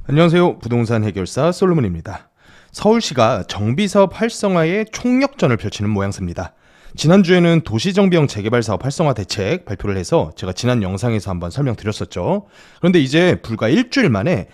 안녕하세요. 부동산 해결사 솔로몬입니다. 서울시가 정비사업 활성화에 총력전을 펼치는 모양새입니다. 지난주에는 도시정비형 재개발 사업 활성화 대책 발표를 해서 제가 지난 영상에서 한번 설명드렸었죠. 그런데 이제 불과 일주일 만에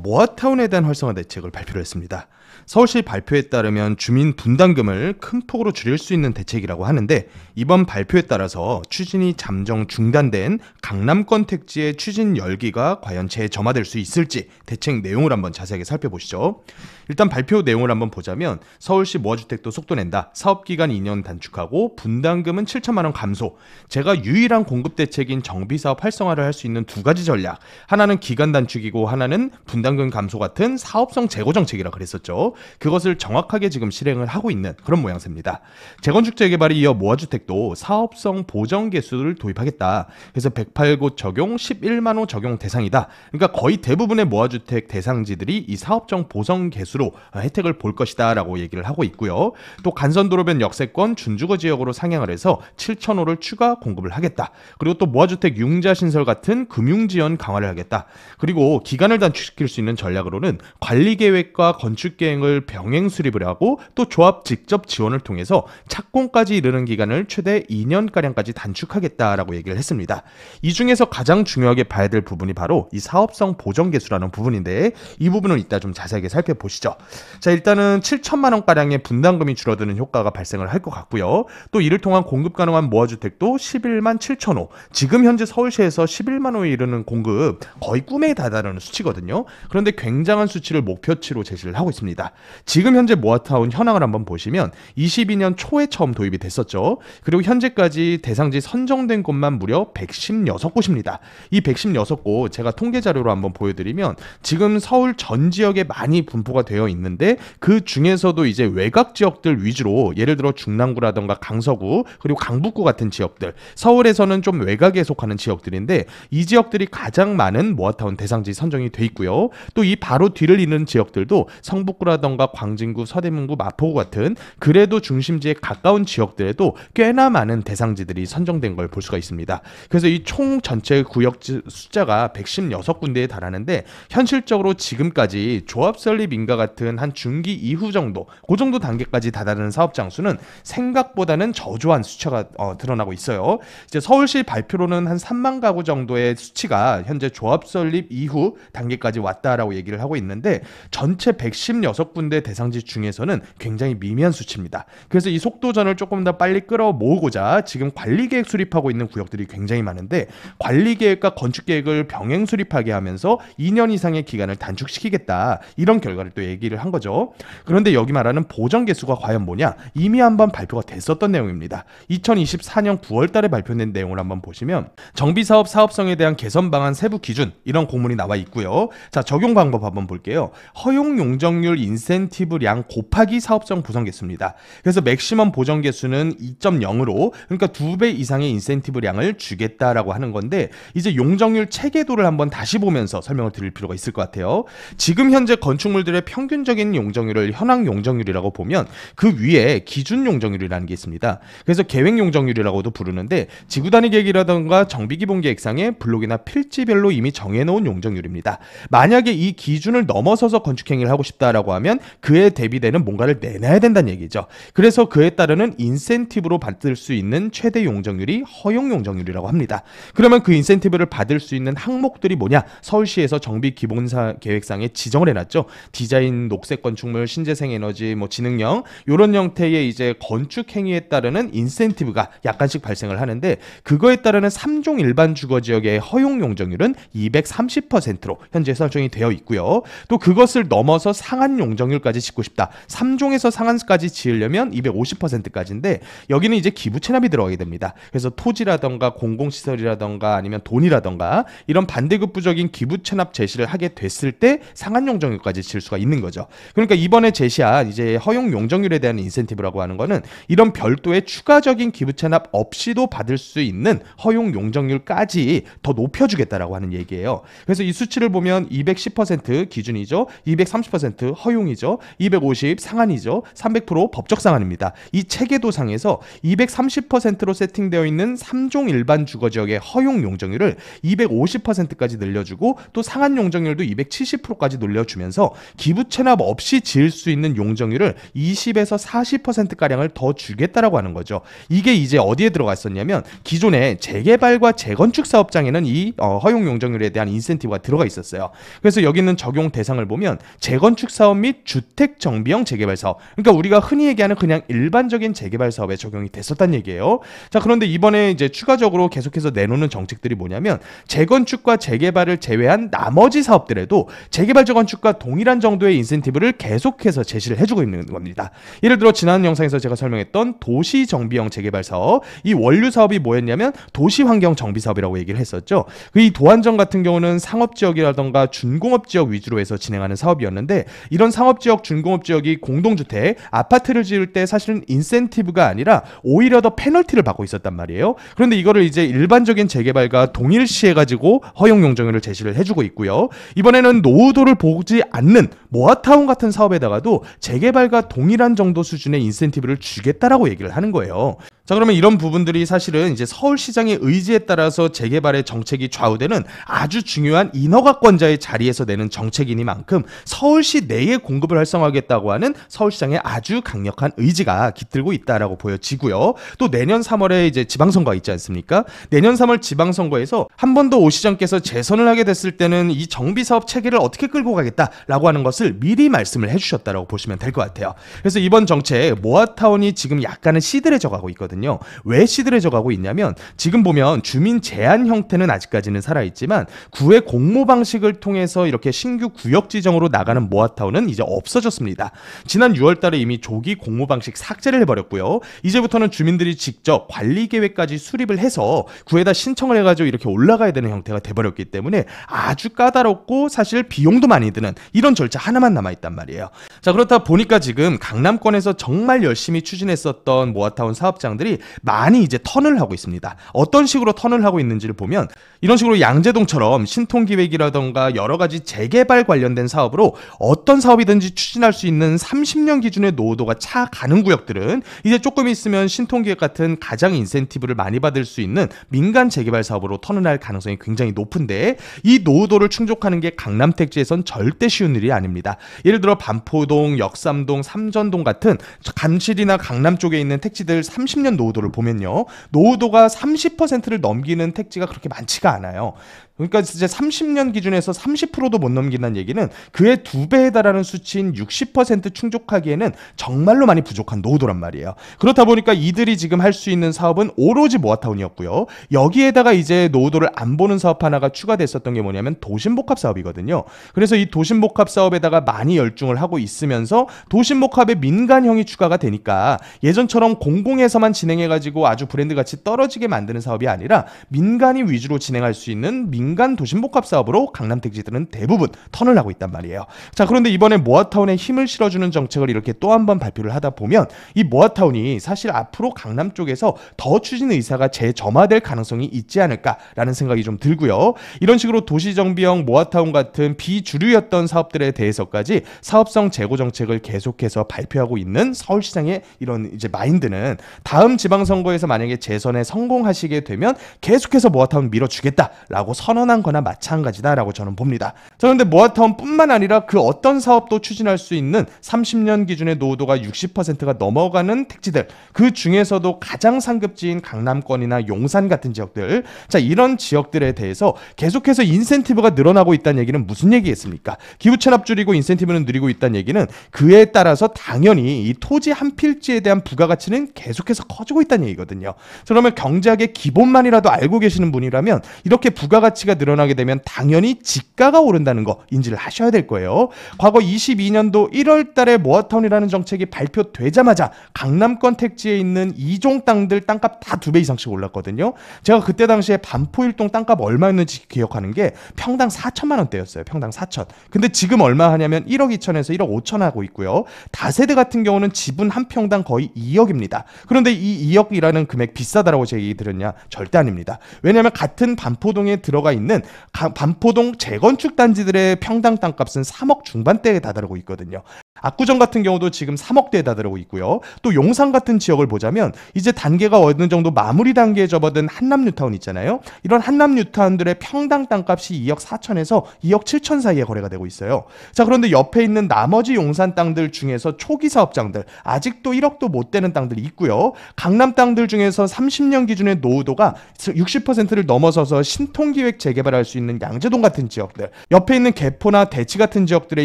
모아타운에 대한 활성화 대책을 발표를 했습니다. 서울시 발표에 따르면 주민 분담금을 큰 폭으로 줄일 수 있는 대책이라고 하는데, 이번 발표에 따라서 추진이 잠정 중단된 강남권 택지의 추진 열기가 과연 재점화될 수 있을지 대책 내용을 한번 자세하게 살펴보시죠. 일단 발표 내용을 한번 보자면, 서울시 모아주택도 속도낸다, 사업기간 2년 단축하고 분담금은 7천만 원 감소, 제가 유일한 공급 대책인 정비사업 활성화를 할 수 있는 두 가지 전략, 하나는 기간 단축이고 하나는 분담금 감소 같은 사업성 재고 정책이라 그랬었죠. 그것을 정확하게 지금 실행을 하고 있는 그런 모양새입니다. 재건축 재개발에 이어 모아주택도 사업성 보정 개수를 도입하겠다. 그래서 108곳 적용, 11만 호 적용 대상이다. 그러니까 거의 대부분의 모아주택 대상지들이 이 사업성 보정 개수로 혜택을 볼 것이다 라고 얘기를 하고 있고요. 또 간선도로변 역세권 준주거 지역으로 상향을 해서 7,000호를 추가 공급을 하겠다. 그리고 또 모아주택 융자신설 같은 금융지원 강화를 하겠다. 그리고 기간을 단축시킬 수 있는 전략으로는 관리계획과 건축계획을 병행 수립을 하고, 또 조합 직접 지원을 통해서 착공까지 이르는 기간을 최대 2년가량까지 단축하겠다라고 얘기를 했습니다. 이 중에서 가장 중요하게 봐야 될 부분이 바로 이 사업성 보정개수라는 부분인데, 이 부분을 이따 좀 자세하게 살펴보시죠. 자, 일단은 7천만 원가량의 분담금이 줄어드는 효과가 발생을 할 것 같고요. 또 이를 통한 공급 가능한 모아주택도 11만 7천 호, 지금 현재 서울시에서 11만 호에 이르는 공급 거의 꿈에 다다르는 수치거든요. 그런데 굉장한 수치를 목표치로 제시를 하고 있습니다. 지금 현재 모아타운 현황을 한번 보시면 22년 초에 처음 도입이 됐었죠. 그리고 현재까지 대상지 선정된 곳만 무려 116곳입니다. 이 116곳 제가 통계 자료로 한번 보여드리면, 지금 서울 전 지역에 많이 분포가 되어 있는데, 그 중에서도 이제 외곽 지역들 위주로, 예를 들어 중랑구라던가 강서구, 그리고 강북구 같은 지역들, 서울에서는 좀 외곽에 속하는 지역들인데, 이 지역들이 가장 많은 모아타운 대상지 선정이 돼 있고요. 또 이 바로 뒤를 잇는 지역들도 성북구라던가 광진구, 서대문구, 마포구 같은 그래도 중심지에 가까운 지역들에도 꽤나 많은 대상지들이 선정된 걸 볼 수가 있습니다. 그래서 이 총 전체 구역 숫자가 116군데에 달하는데, 현실적으로 지금까지 조합 설립 인가 같은 한 중기 이후 정도, 그 정도 단계까지 다다르는 사업장 수는 생각보다는 저조한 수치가 드러나고 있어요. 이제 서울시 발표로는 한 3만 가구 정도의 수치가 현재 조합 설립 이후 단계까지 왔다라고 얘기를 하고 있는데, 전체 116군데 대상지 중에서는 굉장히 미미한 수치입니다. 그래서 이 속도전을 조금 더 빨리 끌어모으고자 지금 관리계획 수립하고 있는 구역들이 굉장히 많은데, 관리계획과 건축계획을 병행 수립하게 하면서 2년 이상의 기간을 단축시키겠다, 이런 결과를 또 얘기를 한 거죠. 그런데 여기 말하는 보정개수가 과연 뭐냐, 이미 한번 발표가 됐었던 내용입니다. 2024년 9월 달에 발표된 내용을 한번 보시면, 정비사업 사업성에 대한 개선 방안 세부 기준, 이런 공문이 나와 있고요. 자, 적용 방법 한번 볼게요. 허용 용적률 인센티브량 곱하기 사업성 보정 개수입니다. 그래서 맥시멈 보정 개수는 2.0으로, 그러니까 2배 이상의 인센티브량을 주겠다라고 하는 건데, 이제 용적률 체계도를 한번 다시 보면서 설명을 드릴 필요가 있을 것 같아요. 지금 현재 건축물들의 평균적인 용적률을 현황 용적률이라고 보면, 그 위에 기준 용적률이라는 게 있습니다. 그래서 계획 용적률이라고도 부르는데, 지구단위 계획이라던가 정비기본계획상의 블록이나 필지별로 이미 정해놓은 용적률입니다. 만약에 이 기준을 넘어서서 건축행위를 하고 싶다라고 하면 그에 대비되는 뭔가를 내놔야 된다는 얘기죠. 그래서 그에 따르는 인센티브로 받을 수 있는 최대 용적률이 허용 용적률이라고 합니다. 그러면 그 인센티브를 받을 수 있는 항목들이 뭐냐? 서울시에서 정비 기본사 계획상에 지정을 해놨죠. 디자인, 녹색 건축물, 신재생 에너지, 지능형, 이런 형태의 이제 건축 행위에 따르는 인센티브가 약간씩 발생을 하는데, 그거에 따르는 3종 일반 주거 지역의 허용 용적률은 230%로 현재 설정이 되어 있고요. 또 그것을 넘어서 상한 용적률까지 짓고 싶다, 3종에서 상한까지 지으려면 250%까지인데, 여기는 이제 기부 체납이 들어가게 됩니다. 그래서 토지라던가 공공시설이라던가 아니면 돈이라던가 이런 반대급부적인 기부 체납 제시를 하게 됐을 때 상한 용적률까지 지을 수가 있는 거죠. 그러니까 이번에 제시한 이제 허용 용적률에 대한 인센티브라고 하는 거는 이런 별 별도의 추가적인 기부 체납 없이도 받을 수 있는 허용 용적률까지 더 높여주겠다라고 하는 얘기예요. 그래서 이 수치를 보면 210% 기준이죠. 230% 허용이죠. 250 상한이죠. 300% 법적 상한입니다. 이 체계도상에서 230%로 세팅되어 있는 3종 일반 주거지역의 허용 용적률을 250%까지 늘려주고 또 상한 용적률도 270%까지 늘려주면서 기부 체납 없이 지을 수 있는 용적률을 20에서 40%가량을 더 주겠다라고 하는 거죠. 이게 이제 어디에 들어가 있었냐면 기존에 재개발과 재건축 사업장에는 이 허용 용적률에 대한 인센티브가 들어가 있었어요. 그래서 여기 있는 적용 대상을 보면 재건축 사업 및 주택 정비형 재개발 사업, 그러니까 우리가 흔히 얘기하는 그냥 일반적인 재개발 사업에 적용이 됐었단 얘기예요. 자, 그런데 이번에 이제 추가적으로 계속해서 내놓는 정책들이 뭐냐면 재건축과 재개발을 제외한 나머지 사업들에도 재개발 재건축과 동일한 정도의 인센티브를 계속해서 제시를 해주고 있는 겁니다. 예를 들어 지난 영상에서 제가 설명했던 도시 정비형 재개발 사업, 이 원류 사업이 뭐였냐면 도시 환경 정비 사업이라고 얘기를 했었죠. 이 도안정 같은 경우는 상업지역이라던가 준공업지역 위주로 해서 진행하는 사업이었는데, 이런 상업지역, 준공업지역이 공동주택, 아파트를 지을 때 사실은 인센티브가 아니라 오히려 더 페널티를 받고 있었단 말이에요. 그런데 이거를 이제 일반적인 재개발과 동일시해가지고 허용 용적률을 제시를 해주고 있고요. 이번에는 노후도를 보지 않는 모아타운 같은 사업에다가도 재개발과 동일한 정도 수준의 인센티브를 주겠다라고 얘기를 하는 거예요. 자, 그러면 이런 부분들이 사실은 이제 서울시장의 의지에 따라서 재개발의 정책이 좌우되는 아주 중요한 인허가권자의 자리에서 내는 정책이니만큼 서울시 내에 공급을 활성화하겠다고 하는 서울시장의 아주 강력한 의지가 깃들고 있다라고 보여지고요. 또 내년 3월에 이제 지방선거가 있지 않습니까? 내년 3월 지방선거에서 한 번 더 오 시장께서 재선을 하게 됐을 때는 이 정비사업 체계를 어떻게 끌고 가겠다라고 하는 것을 미리 말씀을 해주셨다라고 보시면 될 것 같아요. 그래서 이번 정책 모아타운이 지금 약간은 시들해져 가고 있거든요. 왜 시들해져 가고 있냐면 지금 보면 주민 제한 형태는 아직까지는 살아있지만 구의 공모 방식을 통해서 이렇게 신규 구역 지정으로 나가는 모아타운은 이제 없어졌습니다. 지난 6월달에 이미 조기 공모 방식 삭제를 해버렸고요. 이제부터는 주민들이 직접 관리 계획까지 수립을 해서 구에다 신청을 해가지고 이렇게 올라가야 되는 형태가 돼버렸기 때문에 아주 까다롭고 사실 비용도 많이 드는 이런 절차 하나만 남아있단 말이에요. 자, 그렇다 보니까 지금 강남권에서 정말 열심히 추진했었던 모아타운 사업장들이 많이 이제 턴을 하고 있습니다. 어떤 식으로 턴을 하고 있는지를 보면 이런 식으로 양재동처럼 신통기획이라던가 여러 가지 재개발 관련된 사업으로 어떤 사업이든지 추진할 수 있는 30년 기준의 노후도가 차 가는 구역들은 이제 조금 있으면 신통기획 같은 가장 인센티브를 많이 받을 수 있는 민간 재개발 사업으로 턴을 할 가능성이 굉장히 높은데, 이 노후도를 충족하는 게 강남 택지에선 절대 쉬운 일이 아닙니다. 예를 들어 반포동, 역삼동, 삼전동 같은 감실이나 강남 쪽에 있는 택지들 30년 노후도를 보면요, 노후도가 30%를 넘기는 택지가 그렇게 많지가 않아요. 그러니까 이제 30년 기준에서 30%도 못 넘긴다는 얘기는 그의 2배에 달하는 수치인 60% 충족하기에는 정말로 많이 부족한 노후도란 말이에요. 그렇다 보니까 이들이 지금 할 수 있는 사업은 오로지 모아타운이었고요. 여기에다가 이제 노후도를 안 보는 사업 하나가 추가됐었던 게 뭐냐면 도심복합 사업이거든요. 그래서 이 도심복합 사업에다가 많이 열중을 하고 있으면서 도심복합에 민간형이 추가가 되니까 예전처럼 공공에서만 진행해가지고 아주 브랜드 가치 떨어지게 만드는 사업이 아니라 민간이 위주로 진행할 수 있는 민간 도심복합 사업으로 강남 택지들은 대부분 턴을 하고 있단 말이에요. 자, 그런데 이번에 모아타운에 힘을 실어주는 정책을 이렇게 또 한 번 발표를 하다 보면 이 모아타운이 사실 앞으로 강남 쪽에서 더 추진 의사가 재점화될 가능성이 있지 않을까라는 생각이 좀 들고요. 이런 식으로 도시정비형 모아타운 같은 비주류였던 사업들에 대해서까지 사업성 재고 정책을 계속해서 발표하고 있는 서울시장의 이런 이제 마인드는 다음 지방선거에서 만약에 재선에 성공하시게 되면 계속해서 모아타운 밀어주겠다라고 선언한 거나 마찬가지다라고 저는 봅니다. 자, 그런데 모아타운뿐만 아니라 그 어떤 사업도 추진할 수 있는 30년 기준의 노후도가 60%가 넘어가는 택지들, 그 중에서도 가장 상급지인 강남권이나 용산 같은 지역들, 자, 이런 지역들에 대해서 계속해서 인센티브가 늘어나고 있다는 얘기는 무슨 얘기겠습니까? 기부 체납 줄이고 인센티브는 늘리고 있다는 얘기는 그에 따라서 당연히 이 토지 한 필지에 대한 부가가치는 계속해서 커지고 있다는 얘기거든요. 그러면 경제학의 기본만이라도 알고 계시는 분이라면 이렇게 부가가치 가치가 늘어나게 되면 당연히 지가가 오른다는 거 인지를 하셔야 될 거예요. 과거 22년도 1월 달에 모아타운이라는 정책이 발표되자마자 강남권 택지에 있는 2종 땅들 땅값 다 2배 이상씩 올랐거든요. 제가 그때 당시에 반포 1동 땅값 얼마였는지 기억하는 게 평당 4천만 원대였어요. 평당 4천. 근데 지금 얼마 하냐면 1억 2천에서 1억 5천 하고 있고요. 다세대 같은 경우는 지분 한 평당 거의 2억입니다. 그런데 이 2억이라는 금액 비싸다라고 제가 얘기 드렸냐? 절대 아닙니다. 왜냐하면 같은 반포동에 들어가 있는 반포동 재건축 단지들의 평당 땅값은 3억 중반대에 다다르고 있거든요. 압구정 같은 경우도 지금 3억대에 다다르고 있고요. 또 용산 같은 지역을 보자면 이제 단계가 어느 정도 마무리 단계에 접어든 한남 뉴타운 있잖아요. 이런 한남 뉴타운들의 평당 땅값이 2억 4천에서 2억 7천 사이에 거래가 되고 있어요. 자, 그런데 옆에 있는 나머지 용산 땅들 중에서 초기 사업장들 아직도 1억도 못 되는 땅들이 있고요. 강남 땅들 중에서 30년 기준의 노후도가 60%를 넘어서서 신통기획 재개발할 수 있는 양재동 같은 지역들, 옆에 있는 개포나 대치 같은 지역들에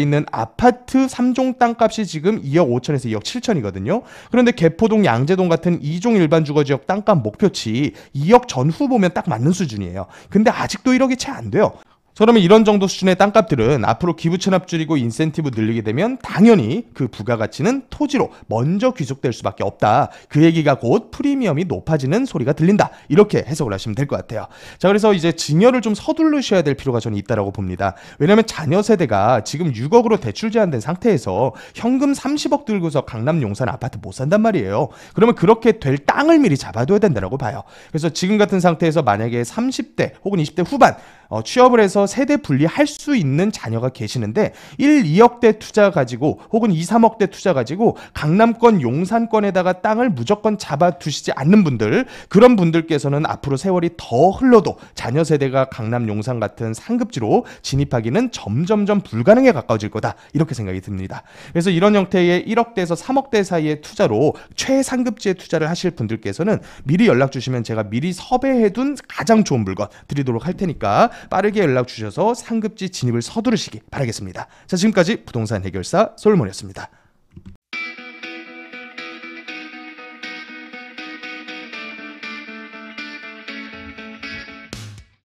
있는 아파트 3종 땅값이 지금 2억 5천에서 2억 7천이거든요. 그런데 개포동, 양재동 같은 2종 일반 주거지역 땅값 목표치 2억 전후 보면 딱 맞는 수준이에요. 근데 아직도 1억이 채 안 돼요. 그러면 이런 정도 수준의 땅값들은 앞으로 기부 체납 줄이고 인센티브 늘리게 되면 당연히 그 부가가치는 토지로 먼저 귀속될 수밖에 없다. 그 얘기가 곧 프리미엄이 높아지는 소리가 들린다. 이렇게 해석을 하시면 될 것 같아요. 자, 그래서 이제 증여를 좀 서두르셔야 될 필요가 저는 있다라고 봅니다. 왜냐하면 자녀 세대가 지금 6억으로 대출 제한된 상태에서 현금 30억 들고서 강남 용산 아파트 못 산단 말이에요. 그러면 그렇게 될 땅을 미리 잡아둬야 된다라고 봐요. 그래서 지금 같은 상태에서 만약에 30대 혹은 20대 후반 취업을 해서 세대 분리할 수 있는 자녀가 계시는데 1, 2억대 투자 가지고 혹은 2, 3억대 투자 가지고 강남권, 용산권에다가 땅을 무조건 잡아두시지 않는 분들, 그런 분들께서는 앞으로 세월이 더 흘러도 자녀 세대가 강남, 용산 같은 상급지로 진입하기는 점점점 불가능에 가까워질 거다. 이렇게 생각이 듭니다. 그래서 이런 형태의 1억대에서 3억대 사이의 투자로 최상급지에 투자를 하실 분들께서는 미리 연락 주시면 제가 미리 섭외해둔 가장 좋은 물건 드리도록 할 테니까 빠르게 연락 주셔서 상급지 진입을 서두르시기 바라겠습니다. 자, 지금까지 부동산 해결사 솔몬이었습니다.